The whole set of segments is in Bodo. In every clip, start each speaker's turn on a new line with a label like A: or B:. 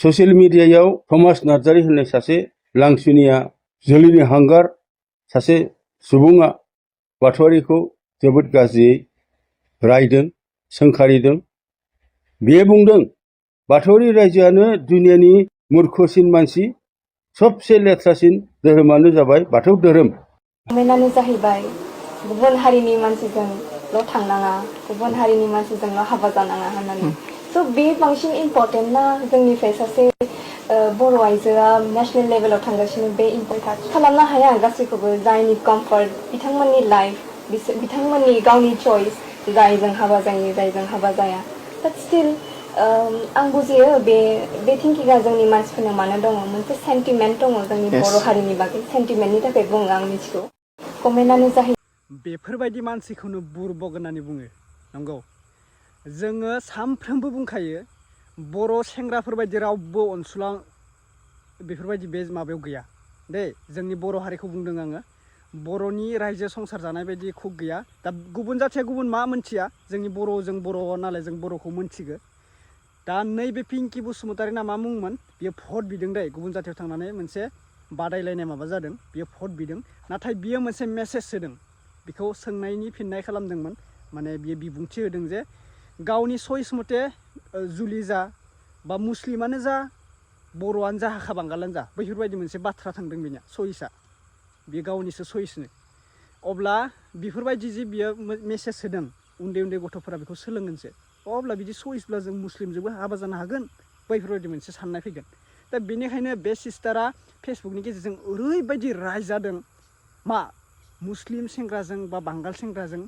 A: ससियेल मिडियायाव थमास नार्जारी होननाय सासे लांसुनिया जोलैनि हांगार सासे सुबुङा बाथौआरिखौ जोबोद गाज्रियै रायदों सोंखारिदों। बियो बुंदों बाथौआरि रायजोआनो दुनियानि मूर्खसिन मानसि, सबसे लेथ्रासिन धोरोमानो जाबाय बाथौ धोरोम।
B: कमेन्टआनो जाहैबाय गुबुन हारिनि मानसिजोंल' थांनाङा, गुबुन हारिनि मानसिजोंल' हाबा जानाङा होननानै। स' बे बांसिन इम्परटेन्ट ना जोंनिफ्राय सासे बर' आइजोआ नेशनेल लेभेलाव थांगासिनो बे इम्परटेन्ट खालामनो हाया गासैखौबो जायनि कमफर्ट बिथांमोननि लाइफ बिथांमोननि गावनि चइस जायजों हाबा जायो जायजों हाबा जाया। बाट स्टिल आं बुजियो बे थिंकिंआ जोंनि मानसिफोरनाव मानो दङ, मोनसे सेन्टिमेन्ट दङ जोंनि बर' हारिनि बागै। सेन्टिमेन्टनि थाखाय बुङो आं मिथिगौ। कमेन्टआनो जाहैबाय
C: बेफोरबायदि मानसिखौनो बुरबक होननानै बुङो। नंगौ, जोङो सानफ्रोमबो बुंखायो बर' सेंग्राफोरबायदि रावबो अनसुला बेफोरबायदि बे माबायाव गैया दे। जोंनि बर' हारिखौ बुंदों आङो, बर'नि रायजो संसार जानाय बायदि खुब गैया। दा गुबुन जाथिया गुबुन मा मोनथिया, जोंनि बर' जों बर' नालाय जों बर'खौ मोनथिगो। दा नैबे पिंकि बसुमतारी ना मा मुंमोन, बियो भट बिदों दे, गुबुन जाथियाव थांनानै मोनसे बादायलायनाय माबा जादों, बियो भट बिदों। नाथाय बियो मोनसे मेसेज होदों, बेखौ सोंनायनि फिननाय खालामदोंमोन। माने बियो बिबुंथि होदों जे गावनि सइस मथे जुलि जा बा मुस्लिमानो जा बर'आनो जा हाखा बांगालानो जा बैफोरबायदि मोनसे बाथ्रा थांदों बिनिया सइसआ, बियो गावनिसो सइसनो। अब्ला बेफोरबायदि जे बियो मेसेज होदों, उन्दै उन्दै गथ'फोरा बेखौ सोलोंगोनसो। अब्ला बिदि सइसब्ला जों मुस्लिमजोंबो हाबा जानो हागोन, बैफोरबायदि मोनसे साननाय फैगोन। दा बेनिखायनो बे सिस्टारा फेसबुकनि गेजेरजों ओरैबायदि रायजादों, मा मुस्लिम सेंग्राजों बा बांगाल सेंग्राजों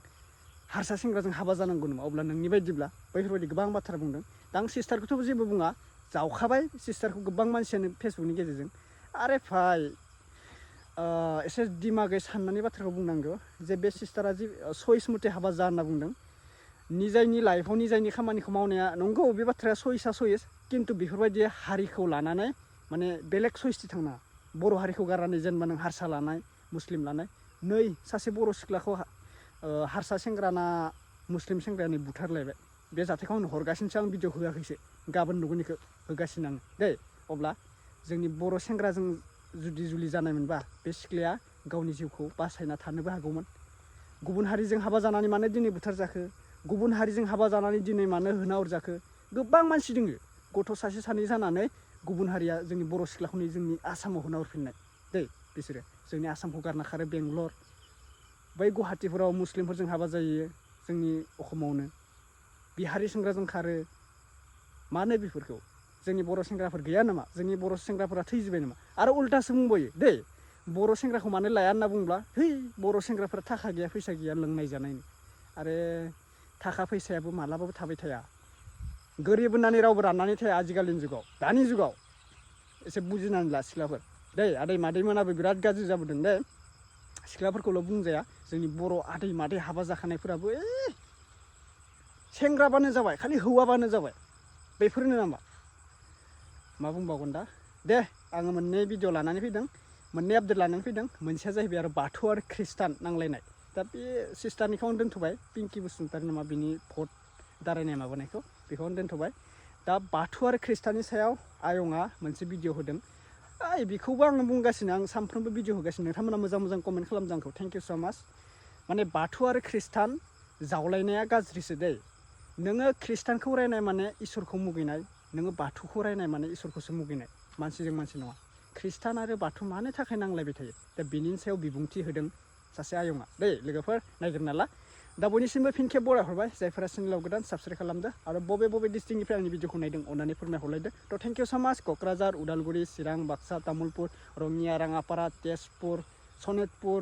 C: हारसा सेंग्राजों हाबा जानांगौ नामा? अब्ला नोंनि बायदिब्ला बैफोरबायदि गोबां बाथ्रा बुंदों। दा आं सिस्टारखौथ' जेबो बुङा, जावखाबाय सिस्टारखौ गोबां मानसियानो फेसबुकनि गेजेरजों। आरे भाई एसे दिमागै साननानै बाथ्राखौ बुंनांगौ जे बे सिस्टारा जि सइस मथे हाबा जा होनना बुंदों। निजायनि लाइफआव निजायनि खामानिखौ मावनाया नंगौ, बे बाथ्राया सइसआ सइस, खिन्थु बेफोरबायदि हारिखौ लानानै माने बेलेग सइसथि थांनाङा। बर' हारिखौ गारनानै जेनेबा नों हारसा लानाय मुस्लिम लानाय, नै सासे बर' सिख्लाखौ हारसा सेंग्राना मुस्लिम सेंग्रायानो बुथारलायबाय। बे जाथायखौ आं हरगासिनोसो, आं भिडिअ होआखैसो, गाबोन नुगोननिखौ होगासिनो आं दे। अब्ला जोंनि बर' सेंग्राजों जुदि जुलि जानायमोनबा बे सिख्लाया गावनि जिउखौ बासायना थानोबो हागौमोन। गुबुन हारिजों हाबा जानानै मानो दिनै बुथार जाखो, गुबुन हारिजों हाबा जानानै दिनै मानो होना हरजाखो, गोबां मानसि दोङो। गथ' सासे सानै जानानै गुबुन हारिया जोंनि बर' सिख्लाखौनो जोंनि आसामाव होना हरफिननाय दै। बिसोरो जोंनि आसामखौ गारना खारो बेंगलर, बै गुवाहाटिफोराव मुस्लिमफोरजों हाबा जायो जोंनि अखमावनो, बिहारि सेंग्राजों खारो। मानो बेफोरखौ? जोंनि बर' सेंग्राफोर गैया नामा? जोंनि बर' सेंग्राफोरा थैजोब्बाय नामा? आरो उल्टासो बुंबायो दै, बर' सेंग्राखौ मानो लाया होनना बुंब्ला, है बर' सेंग्राफोरा थाखा गैया फैसा गैया लोंनाय जानायनि। आरो थाखा फैसायाबो मालाबाबो थाबाय थाया, गोरिब होननानै रावबो राननानै थाया आजिखालिनि जुगाव। दानि जुगाव एसे बुजिनानै ला सिख्लाफोर दै। आदै मादैमोनाबो बिराद गाज्रि जाबोदों दे, सिख्लाफोरखौल' बुंजाया। जोंनि बर' आदै मादै हाबा जाखानायफोराबो सेंग्राबानो जाबाय, खालि हौवाबानो जाबाय, बेफोरनो नामा? मा बुंबावगोन दा। दे आङो मोननै भिडिअ लानानै फैदों, मोननै आपडेट लानानै फैदों। मोनसेया जाहैबाय आरो बाथौ आरो ख्रिस्टान नांलायनाय। दा बे सिस्टारनिखौ आं दोनथ'बाय, पिंकि बसुमतारी नामा बिनि भट दारायनाय माबानायखौ, बेखौ आं दोनथ'बाय। दा बाथौ आरो ख्रिस्टाननि सायाव आयंआ मोनसे भिडिअ होदों। बेखौबो आङो बुंगासिनो, आं सानफ्रोमबो भिडिअ होगासिनो। नोंथांमोना मोजां मोजां कमेन्ट खालामदों आंखौ, थेंक इउ स' माच। माने बाथौ आरो ख्रिस्टान जावलायनाया गाज्रिसो दै। नोङो ख्रिस्टानखौ रायनाय माने इसोरखौ मुगैनाय, नोङो बाथौखौ रायनाय माने इसोरखौसो मुगैनाय, मानसिजों मानसि नङा। ख्रिस्टान आरो बाथौ मानो थाखाय नांलायबाय थायो? दा बेनि सायाव बिबुंथि होदों सासे आयंआ दै। लोगोफोर नायगिरना ला। दा बयनिसिमबो फिन खेब बरायहरबाय, जायफोरा चेनेलाव गोदान साबसक्राइब खालामदो आरो बबे बबे डिस्ट्रिक्टनिफ्राय आंनि भिडिअखौ नायदों अननानै फोरमायहरलायदो। थ' थेंक इउ स' माच। क'क्राझार, उदालगुरि, चिरां, बाक्सा, तामुलपुर, रङिया, राङापारा, तेजपुर, सनितपुर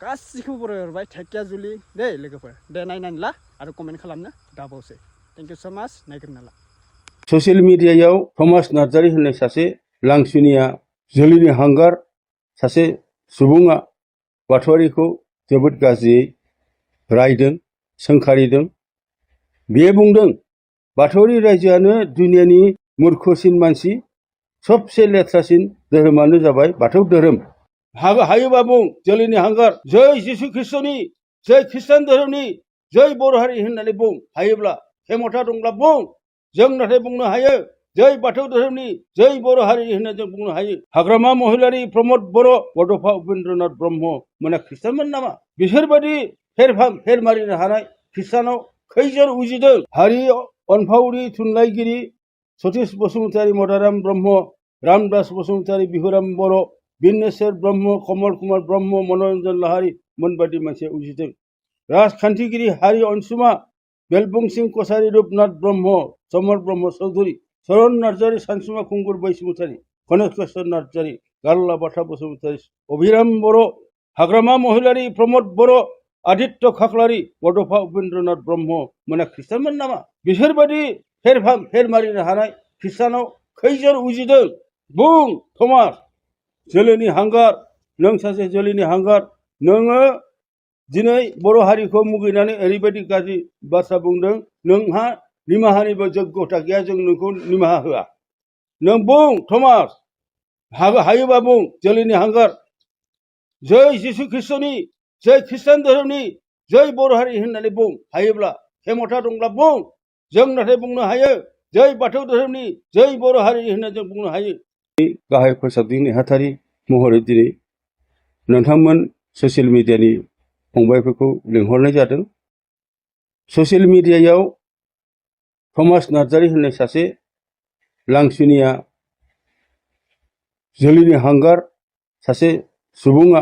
C: गासिखौबो बरायहरबाय। धेकियाजुलि दे लोगोफोर, दे नायनानै ला आरो कमेन्ट खालामनो दाबावसै। थेंक इउ स' माच, नायगिरना ला।
A: ससियेल मिडियायाव थमास नार्जारी होननाय सासे लांसुनिया जोलैनि हांगार सासे सुबुङा बाथौआरिखौ जोबोद गाज्रियै रायदों सोंखारिदों। बियो बुंदों बाथौआरि रायजोआनो दुनियानि मूर्खसिन मानसि, सबसे लेथ्रासिन धोरोमानो जाबाय बाथौ धोरोम। हायोबा बुं जोलैनि हांगार, जै जिसु ख्रिस्ट'नि, जै ख्रिस्टान धोरोमनि, जै बर' हारि होननानै बुं। हायोब्ला खेमथा दंब्ला बुं। जों नाथाय बुंनो हायो जय बाथौ धोरोमनि जय बर' हारि होनना जों बुंनो हायो। हाग्रामा महिलारि प्रमद बर' बड'फा उपेन्द्रनाथ ब्रह्म मोना ख्रिस्टानमोन नामा? बिसोरबादि फेर मारिनो हानाय ख्रिस्टानाव खैजोन उजिदों? हारि अनफावरि थुनलाइगिरि सतीश बसुमतारी, मदाराम ब्रह्म, रामदास बसुमतारी, बिहुराम बर', बिनेश्वर ब्रह्म, कमल कुमार ब्रह्म, मनरन्जन लाहारी मोनबादि मानसिया उजिदों। राजखान्थिगिरि हारि अनसुमा बेलबुं सिंह कछारी, रुपनाथ ब्रह्म, समर ब्रह्म चौधुरी, चरण नार्जारी, सानसुमा खुंगुर बैसुमतारी, गणेश नार्जारी, गारला बाथा बसुमतारी, अभिराम बर', हाग्रामा महिलारि प्रमद बर', आदित्य खाख्लारि, बड'फा उपेन्द्रनाथ ब्रह्म मोना ख्रिस्टानमोन नामा? बिसोरबादि फेर मारिनो हानाय ख्रिस्टानाव खैजोन उजिदों? बुं थमास, जोलैनि हांगार, नों सासे जोलैनि हांगार। नोङो दिनै बर' हारिखौ मुगैनानै ओरैबायदि गाज्रि बाथ्रा बुंदों, नोंहा निमाहानिबो जग्यता गैया, जों नोंखौ निमाहा होआ। नों बुं थमास, हायोबा बुं जोलैनि हांगार, जय जिसु ख्रिस्टनि, जय ख्रिस्टान धोरोमनि, जय बर' हारि होननानै बुं। हायोब्ला खेमथा दंब्ला बुं। जों नाथाय बुंनो हायो जय बाथौ धोरोमनि, जय बर' हारि होनना जों बुंनो हायो। गाहाय फोसाबगिरि नेहाथारि महरै दिनै नोंथांमोन ससियेल मिडियानि फंबायफोरखौ लिंहरनाय जादों। ससियेल मिडियायाव थमास नार्जारी होननाय सासे लांसुनिया जोलैनि हांगार सासे सुबुङा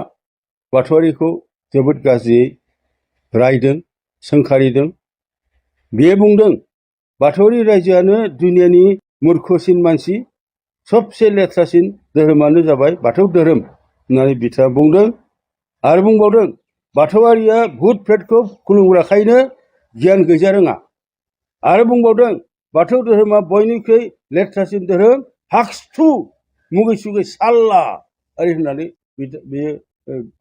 A: बाथौआरिखौ जोबोद गाज्रियै रायदों, सोंखारिदों। बियो बुंदों बाथौआरि रायजोआनो दुनियानि मूर्खसिन मानसि, सबसे लेथ्रासिन धोरोमानो जाबाय बाथौ धोरोम होननानै बिथाङा बुंदों। आरो बुंबावदों बाथौआरिया भुट प्रेतखौ खुलुमग्राखायनो गियान गैजा रोङा। आरो बुंबावदों बाथौ धोरोमा बयनिख्रुइ लेथ्रासिन धोरोम, हाक्सथु मुगै सुगै साल्ला ओरै होननानै बेयो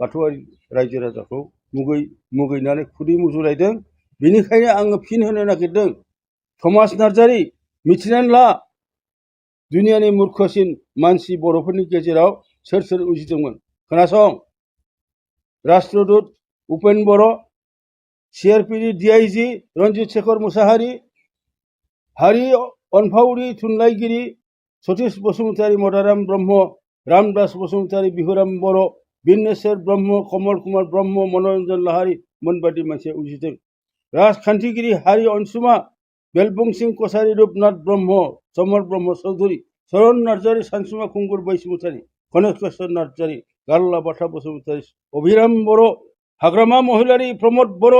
A: बाथौआरि रायजो राजाखौ मुगैनानै खुदै मुजुरायदों। बेनिखायनो आङो फिन होनो नागिरदों, थमास नार्जारी, मिथिनानै ला दुनियानि मूर्खसिन मानसि बर'फोरनि गेजेराव सोर सोर उजिदोंमोन। खोनासं, राष्ट्रदूत उपेन बर', CRPनि DIG रन्जित शेखर मुसाहारि, हारि अनफावरि थुनलाइगिरि सतीश बसुमतारी, मदाराम ब्रह्म, रामदास बसुमतारी, बिहुराम बर', बिनेश्वर ब्रह्म, कमल कुमार ब्रह्म, मनरन्जन लाहारी मोनबादि मानसिया उजिदों। राजखान्थिगिरि हारि अनसुमा बेलबुं सिंह कछारी, रुपनाथ ब्रह्म, समर ब्रह्म चौधुरी, चरण नार्जारी, सानसुमा खुंगुर बैसुमतारी, गणेश नार्जारी, गारला बाथा बसुमतारी, अभिराम बर', हाग्रामा महिलारि प्रमद बर',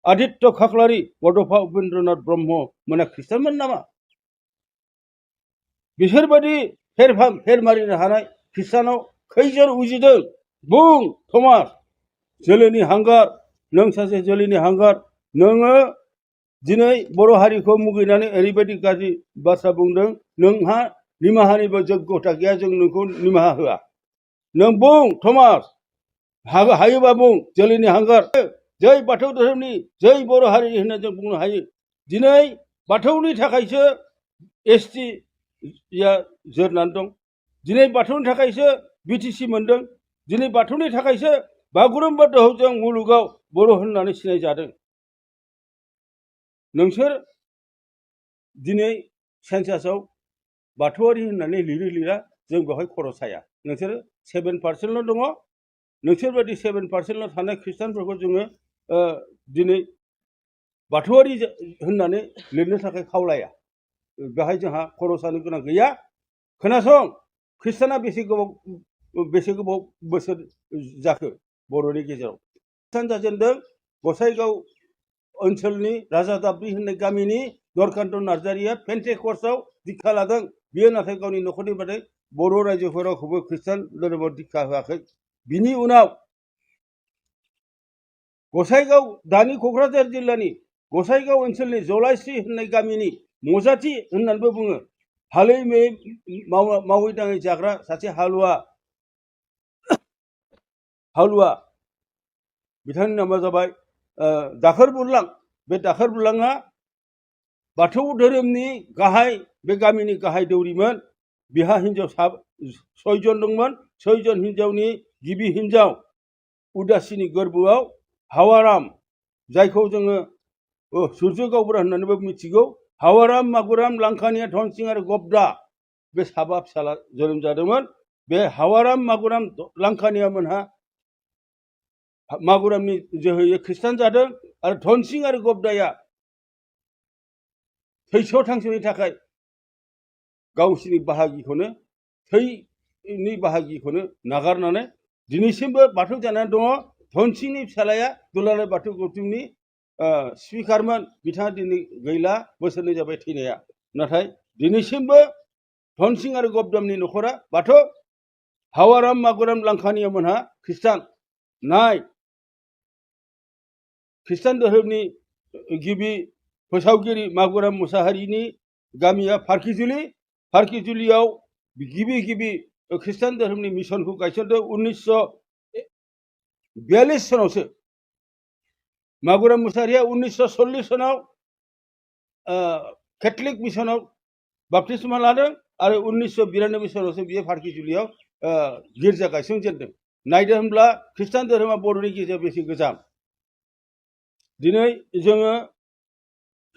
A: आदित्य खाख्लारि, बड'फा उपेन्द्रनाथ ब्रह्म मोना ख्रिस्टानमोन नामा? बिसोरबादि फेर मारिनो हानाय ख्रिस्टानाव खैजोन उजिदों? बुं थमास, जोलैनि हांगार, नों सासे जोलैनि हांगार। नोङो दिनै बर' हारिखौ मुगैनानै ओरैबायदि गाज्रि बाथ्रा बुंदों, नोंहा निमाहानिबो जग्यता गैया, जों नोंखौ निमाहा होआ। नों बुं थमास, हायोबा बुं जोलैनि हांगार, जय बाथौ धोरोमनि, जय बर' हारि होनना जों बुंनो हायो। दिनै बाथौनि थाखायसो ST जोरनानै दं। दिनै बाथौनि थाखायसो BTC मोनदों। दिनै बाथौनि थाखायसो बागुरुम्बा दोहौजों मुलुगाव बर' होननानै सिनायजादों। नोंसोर दिनै सेन्सासाव बाथौआरि होननानै लिरा, जों बेवहाय खर' साया। नोंसोरो 7% दङ। नोंसोरबायदि 7% थानाय ख्रिस्टानफोरखौ जोङो दिनै बाथौआरि होननानै लिरनो थाखाय खावलाया। बेहाय जोंहा खर' सानो गोनां गैया। खोनासं, ख्रिस्टाना बेसे गोबाव बोसोर जाखो बर'नि गेजेराव? ख्रिस्टान जाजेनदों गसाइगाव ओनसोलनि राजा दाब्रि होननाय गामिनि नरकान्त नार्जारिया पेन्टेकस्टआव दीक्षा लादों। बियो नाथाय गावनि न'खरनि बादै बर' रायजोफोरावबो ख्रिस्टान धोरोमाव दीक्षा होआखै। बिनि उनाव गसाइगाव, दानि क'क्राझार जिल्लानि गसाइगाव ओनसोलनि जलायस्रि होननाय गामिनि मजाथि होननानैबो बुङो, हालै मावै दाङै जाग्रा सासे हालुवा, बिथांनि नामा जाबाय दाखोर बुरलां। बे दाखोर बुरलाङा बाथौ धोरोमनि गाहाय, बे गामिनि गाहाय दौरिमोन। बिहा हिनजाव 6 जन दंमोन। 6 जन हिनजावनि गिबि हिनजाव उदासिनि गोरबोआव हावाराम, जायखौ जोङो सुर्य गावबुरा होननानैबो मिथिगौ, हावाराम, मागुराम, लांखानिया, धनसिं आरो गबदा बे साबा फिसाला जोनोम जादोंमोन बे हावाराम मागुराम लांखानिया मोनहा मागुरामनि जोहैयै खृष्टान जादों आरो धनसिं आरो गबदाया थैस' थांस'नि थाखाय गावसिनि बाहागिखौनो थैनि बाहागिखौनो नागारनानै दिनैसिमबो बाथौ जानानै दङ धनसिंनि फिसालाया दुलाराय बाथौ गौथुमनि स्पिकारमोन बिथाङा दिनै गैला बोसोरनै जाबाय थैनाया नाथाय दिनैसिमबो धनसिं आरो गबदामनि न'खरा बाथौ हावाराम मागुराम लांखानिया मोनहा खृष्टान नाय खृष्टान धोरोमनि गिबि फोसावगिरि मागुराम मुसाहारिनि गामिया फारखिजुलियाव गिबि खृष्टान धोरोमनि मिशनखौ गायसनदों 1942 सनावसो मागुराम मुसाहारिया 1940 सनाव कैथलिक मिशनाव बाप्तिस्मा लादों आरो 1992 सनावसो बियो फारखिजुलियाव गिर्जा गायसनजेनदों नायदो होनब्ला खृष्टान धोरोमा बर'नि गेजेराव बेसे गोजाम दिनै जोङो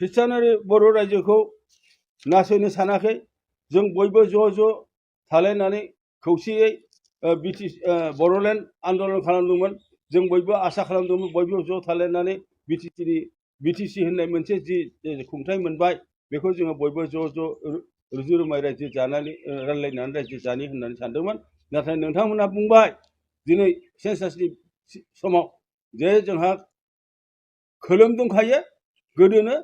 A: खृष्टान आरो बर' रायजोखौ नासयनो सानाखै जों बयबो ज' थालायनानै खौसेयै बर'लेण्ड आन्दलन खालामदोंमोन जों बयबो आसा खालामदोंमोन बयबो ज' थालायनानै बिटिसि होननाय मोनसे जि खुंथाय मोनबाय बेखौ जोङो बयबो ज' रुजु रुमाय रायजो जानानै रायज्लायनानै रायजो जानि होननानै सानदोंमोन नाथाय नोंथांमोनहा बुंबाय दिनै सेन्सासनि समाव जे जोंहा खोलोम दंखायो गोदोनो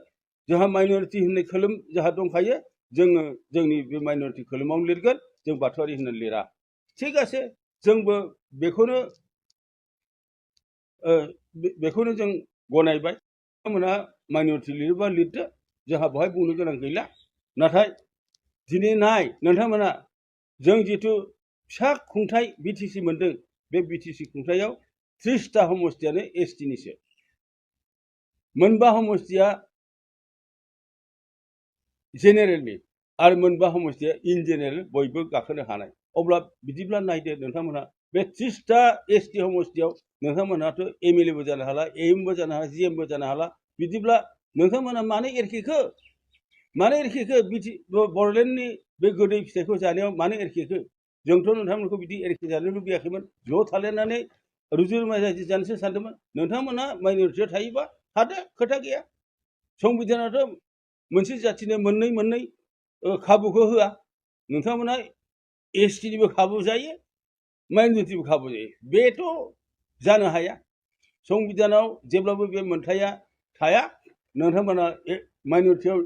A: जोंहा माइनरिटि होननाय खोलोम जोंहा दंखायो जोङो जोंनि बे माइनरिटि खोलोमावनो लिरगोन जों बाथौआरि होननानै लिरा थिग আছে जोंबो बेखौनो जों गनायबाय बिथांमोनहा माइनरिटि लिरोबा लिरदो जोंहा बेवहाय बुंनो गोनां गैला नाथाय दिनै नाय नोंथांमोना जों जिथु फिसा खुंथाय बिटिसि मोनदों बे बिटिसि खुंथायाव 30टा समष्टियानो एसटिनिसो मोनबा समष्टिया जेनेरेलनि आरो मोनबा समष्टिया इन जेनेरेल बयबो गाखोनो हानाय अब्ला बिदिब्ला नायदो नोंथांमोनहा बे 30टा एसटि समष्टियाव नोंथांमोनहाथ' एमएलएबो जानो हाला एएमबो जानो हाला जिएमबो जानो हाला बिदिब्ला नोंथांमोनहा मानो एरखेखो बर'लेण्डनि बे गोदै फिथाइखौ जानायाव मानो एरखेखो जोंथ' नोंथांमोनखौ बिदि एरखे जानो लुबैयाखैमोन ज' थालायनानै रुजु रुमाय रायजो जानोसो सानदोंमोन नोंथांमोनहा माइनरिटियाव थायोबा थादो खोथा गैया संबिधानाथ' मोनसे जाथिनो मोननै खाबुखौ होआ नोंथांमोनहा एसटिनिबो खाबु जायो माइनरिटिबो खाबु जायो बेथ' जानो हाया संबिधानाव जेब्लाबो बे मोनथाया थाया नोंथांमोना माइनरिटियाव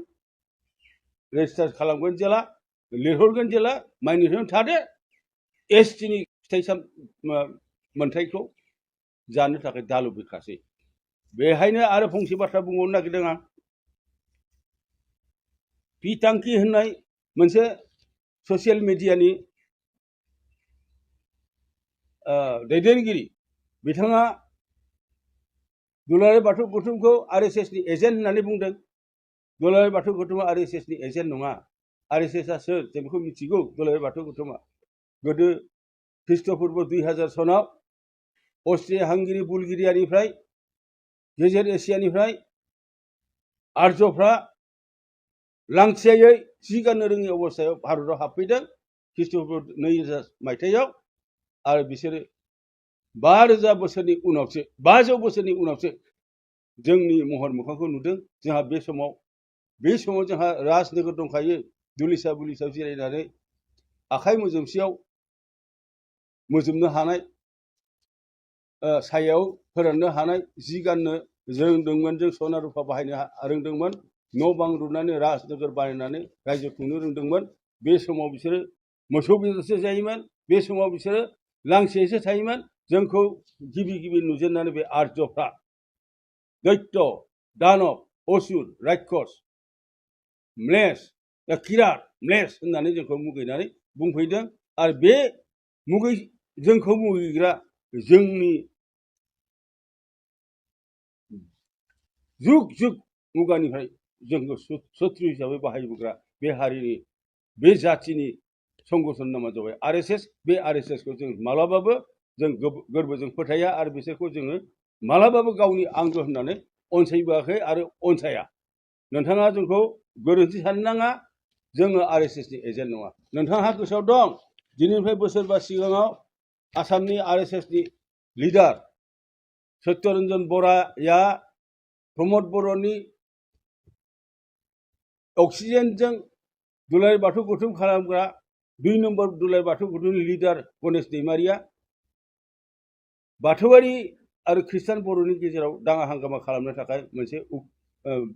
A: रेजिस्टार खालामगोन जेला लिरहरगोन जेला माइनरिटियाव थादो एसटिनि फिथाइ मोनथायखौ जानो थाखाय दालुबैखासै बेहायनो आरो फंसे बाथ्रा बुंबावनो नागिरदों आं पिटांकि होननाय मोनसे ससियेल मिडियानि दैदेनगिरि बिथाङा दुलाराय बाथौ गौथुमखौ आरएसएसनि एजेन्ट होननानै बुंदों दुलाराय बाथौ गौथुमा आरएसएसनि एजेन्ट नङा आरएसएसआ सोर जों बेखौ मिथिगौ दुलाराय बाथौ गौथुमा गोदो ख्रीष्टपूर्व 2000 सनाव अस्ट्रिया हांगेरि बुलगेरियानिफ्राय गेजेर एसियानिफ्राय आर्यफ्रा लांथियायै जि गाननो रोङि अबस्थायाव भारताव हाबफैदों ख्रीष्टपूर्व 2000 मायथाइयाव आरो बिसोरो 5000 बोसोरनि उनावसो 500 बोसोरनि उनावसो जोंनि महर मोखांखौ नुदों जोंहा बे समाव जोंहा राजनोगोर दंखायो दुलिसा बुलिसायाव जिरायनानै आखाइ मोजोमसेयाव मोजोमनो हानाय सायाव फोराननो हानाय जि गाननो रोंदोंमोन जों सना रुफा बाहायनो रोंदोंमोन न' बां लुनानै राजनोगोर बानायनानै रायजो खुंनो रोंदोंमोन बे समाव बिसोरो मोसौ बेदरसो जायोमोन बे समाव बिसोरो लांसियैसो थायोमोन जोंखौ गिबि नुजेननानै बे आर्यफ्रा दैत्य दानब असुर राक्षस किरात म्लेस होननानै जोंखौ मुगैनानै बुंफैदों आरो बे जोंखौ मुगैग्रा जोंनि जुग मुगानिफ्राय जोंखौ शत्रु हिसाबै बाहायबोग्रा बे हारिनि बे जाथिनि संगठन नामा जाबाय आरएसएस बे आरएसएसखौ जों मालाबाबो जों गोरबोजों फोथाया आरो बिसोरखौ जोङो मालाबाबो गावनि आंगो होननानै अनसायबोआखै आरो अनसाया नोंथाङा जोंखौ गोरोन्थि साननो नाङा जोङो RSSनि एजेन्ट नङा। नोंथांहा गोसोआव दं दिनैनिफ्राय बोसोरबा सिगाङाव आसामनि RSSनि लिडार सत्यरन्जन बराया प्रमद बर'नि अक्सिजेनजों दुलाराय बाथौ गौथुम खालामग्रा 2 नम्बर दुलाराय बाथौ गौथुमनि लिडार गणेश दैमारिया बाथौआरि आरो ख्रिस्टान बर'नि गेजेराव दाङा हांगामा खालामनो थाखाय मोनसे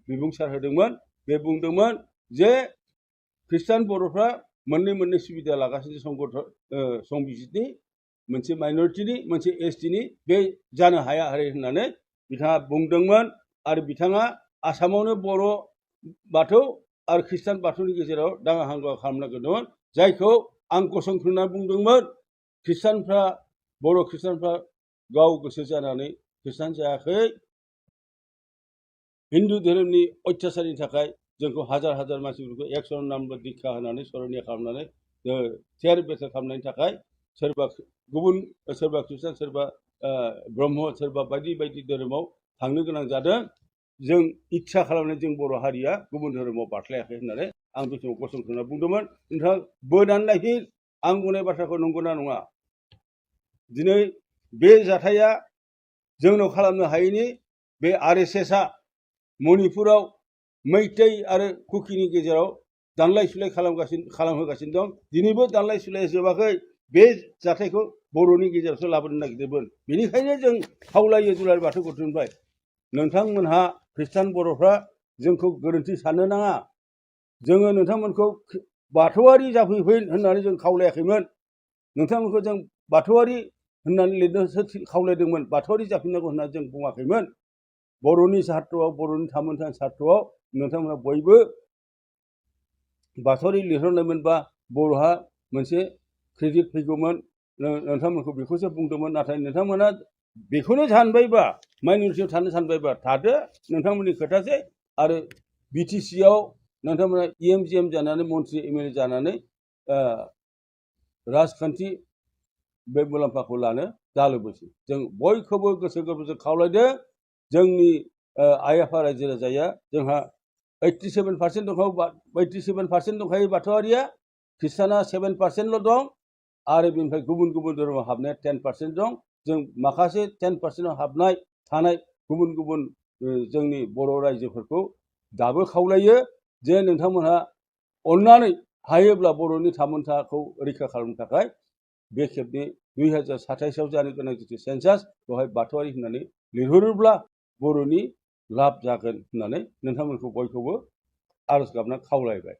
A: बिबुंसार होदोंमोन। बे बुंदोंमोन जे ख्रिस्टान बर'फ्रा मोननै सुबिदा लागासिनो संबिजितनि मोनसे माइनरिटिनि मोनसे STनि बे जानो हाया होननानै बिथाङा बुंदोंमोन। आरो बिथाङा आसामावनो बर' बाथौ आरो ख्रिस्टान बाथौनि गेजेराव दाङा हांगामा खालामनो नागिरदोंमोन, जायखौ आं गसंख्रना बुंदोंमोन बर' ख्रिस्टानफ्रा गाव गोसो जानानै ख्रिस्टान जायाखै। हिन्दु धोरोमनि अत्याचारनि थाखाय जोंखौ हाजार हाजार मानसिफोरखौ 100 नामबो दीक्षा होनानै सरनिया खालामनानै थेर बेथेर खालामनायनि थाखाय सोरबा ख्रिस्टान सोरबा ब्रह्म सोरबा बायदि धोरोमाव थांनो गोनां जादों। जों इच्छा खालामनाय जों बर' हारिया गुबुन धोरोमाव बारस्लायाखै होननानै आं बे समाव गसंथाना बुंदोंमोन। नोंथाङा बोनानै नायफिन आं बुंनाय बाथ्राखौ नंगौना नङा। दिनै बे जाथाया जोंनाव खालामनो हायैनि बे RSSआ मणिपुराव मैतै आरो कुकिनि गेजेराव दानलाय सुलाय खालामहोगासिनो दं। दिनैबो दानलाय सुलाया जोबाखै। बे जाथायखौ बर'नि गेजेरावसो लाबोनो नागिरदोंमोन। बेनिखायनो जों खावलायो दुलाराय बाथौ गौथुमनिफ्राय नोंथांमोनहा ख्रिस्टान बर'फ्रा जोंखौ गोरोन्थि साननो नाङा। जोङो नोंथांमोनखौ बाथौआरि जाफैफिन होननानै जों खावलायाखैमोन। नोंथांमोनखौ जों बाथौआरि होननानै लिरनोसो खावलायदोंमोन, बाथौआरि जाफिननांगौ होननानै जों बुङाखैमोन। बर'नि सार्थआव बर'नि थामोनथानि सार्थआव नोंथांमोना बयबो बाथौआरि लिरहरनायमोनबा बर'हा मोनसे क्रेडिट फैगौमोन। नोंथांमोनखौ बेखौसो बुंदोंमोन। नाथाय नोंथांमोना बेखौनो सानबायबा माइनरिटियाव थानो सानबायबा थादो, नोंथांमोननि खोथासै। आरो BTCआव नोंथांमोना EM जानानै मन्त्रि MLA जानानै राजखान्थि बे मुलाम्फाखौ लानो दालोबोसै। जों बयखौबो गोसो गोरबोजों खावलायदों। जोंनि आइ आफा रायजो राजाया जोंहा 87% दंखायो बाथौआरिया, ख्रिस्टाना 7%ल' दं। आरो बेनिफ्राय गुबुन धोरोमाव हाबनाया 10% दं। जों माखासे 10%आव हाबनाय थानाय गुबुन जोंनि बर' रायजोफोरखौ दाबो खावलायो जे नोंथांमोनहा अननानै हायोब्ला बर'नि थामोनथाखौ रैखा खालामनो थाखाय बे खेबनि 2027आव जानो गोनां जिथु सेन्सास बेवहाय बाथौआरि होननानै लिरहरोब्ला बर'नि लाब जागोन होननानै नोंथांमोनखौ बयखौबो आरज गाबना खावलायबाय।